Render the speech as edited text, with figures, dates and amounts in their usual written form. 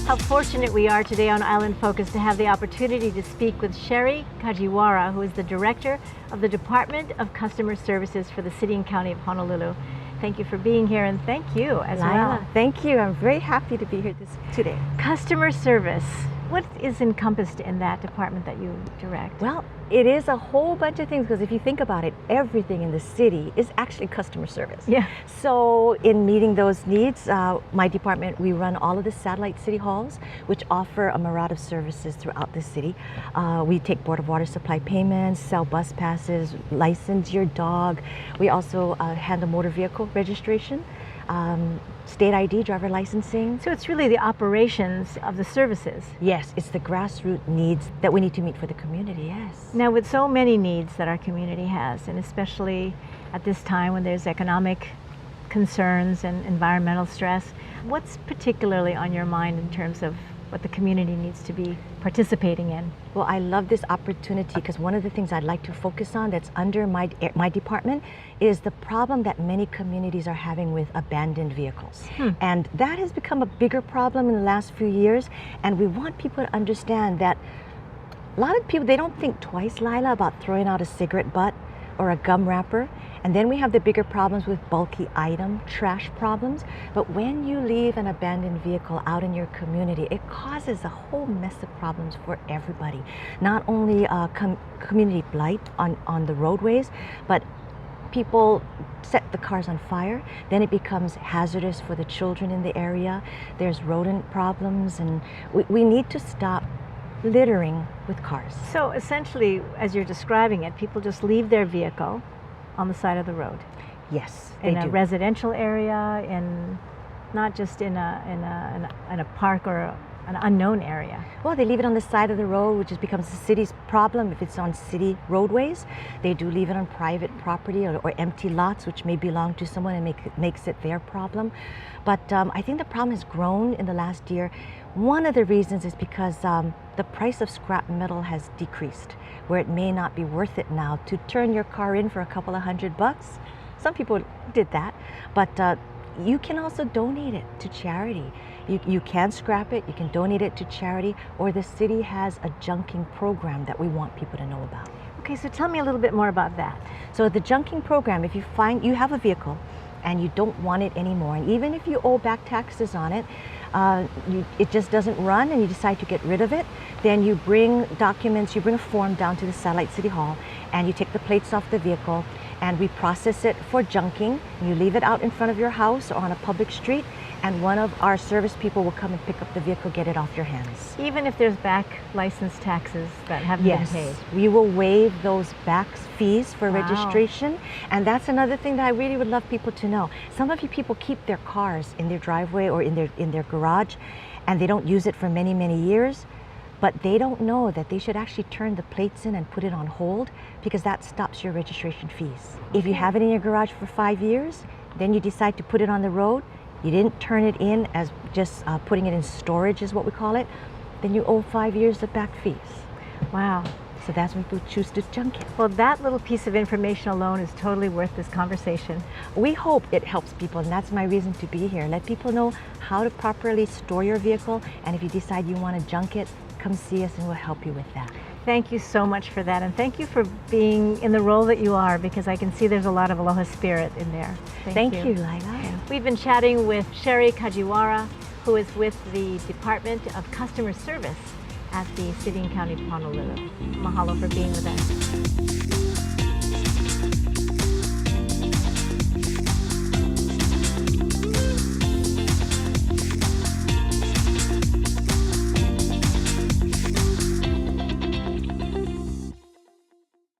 How fortunate we are today on Island Focus to have the opportunity to speak with Sheri Kajiwara, who is the Director of the Department of Customer Services for the City and County of Honolulu. Thank you for being here, and thank you as well. Thank you. I'm very happy to be here today. Customer service. What is encompassed in that department that you direct? Well, it is a whole bunch of things, because if you think about it, everything in the city is actually customer service. Yeah. So in meeting those needs, my department, we run all of the satellite city halls, which offer a myriad of services throughout the city. We take Board of Water Supply payments, sell bus passes, license your dog. We also handle motor vehicle registration, state ID, driver licensing. So it's really the operations of the services. Yes, it's the grassroots needs that we need to meet for the community, yes. Now, with so many needs that our community has, and especially at this time when there's economic concerns and environmental stress, what's particularly on your mind in terms of what the community needs to be participating in? Well, I love this opportunity because one of the things I'd like to focus on that's under my department is the problem that many communities are having with abandoned vehicles. And that has become a bigger problem in the last few years, and we want people to understand that a lot of people, they don't think twice, Lila, about throwing out a cigarette butt or a gum wrapper. And then we have the bigger problems with bulky item, trash problems. But when you leave an abandoned vehicle out in your community, it causes a whole mess of problems for everybody. Not only community blight on the roadways, but people set the cars on fire. Then it becomes hazardous for the children in the area. There's rodent problems, and we need to stop littering with cars. So essentially, as you're describing it, people just leave their vehicle on the side of the road. Yes, in a residential area, in not just in a park or an unknown area. Well, they leave it on the side of the road, which becomes the city's problem if it's on city roadways. They do leave it on private property or empty lots, which may belong to someone, and makes it their problem. But I think the problem has grown in the last year. One of the reasons is because the price of scrap metal has decreased, where it may not be worth it now to turn your car in for a couple of $100. Some people did that, but you can also donate it to charity. You can scrap it, you can donate it to charity, or the city has a junking program that we want people to know about. Okay, so tell me a little bit more about that. So the junking program, if you find you have a vehicle and you don't want it anymore, and even if you owe back taxes on it, it just doesn't run and you decide to get rid of it, then you bring documents, you bring a form down to the Satellite City Hall, and you take the plates off the vehicle, and we process it for junking. You leave it out in front of your house or on a public street, and one of our service people will come and pick up the vehicle, get it off your hands. Even if there's back license taxes that haven't been paid? Yes, we will waive those back fees for registration. And that's another thing that I really would love people to know. Some of you people keep their cars in their driveway or in their garage, and they don't use it for many, many years. But they don't know that they should actually turn the plates in and put it on hold, because that stops your registration fees. If you have it in your garage for 5 years, then you decide to put it on the road, you didn't turn it in as just putting it in storage is what we call it, then you owe 5 years of back fees. Wow. So that's when people choose to junk it. Well, that little piece of information alone is totally worth this conversation. We hope it helps people, and that's my reason to be here. Let people know how to properly store your vehicle, and if you decide you want to junk it, come see us and we'll help you with that. Thank you so much for that, and thank you for being in the role that you are, because I can see there's a lot of aloha spirit in there. Thank you, Lila. We've been chatting with Sheri Kajiwara, who is with the Department of Customer Service at the City and County of Honolulu. Mahalo for being with us.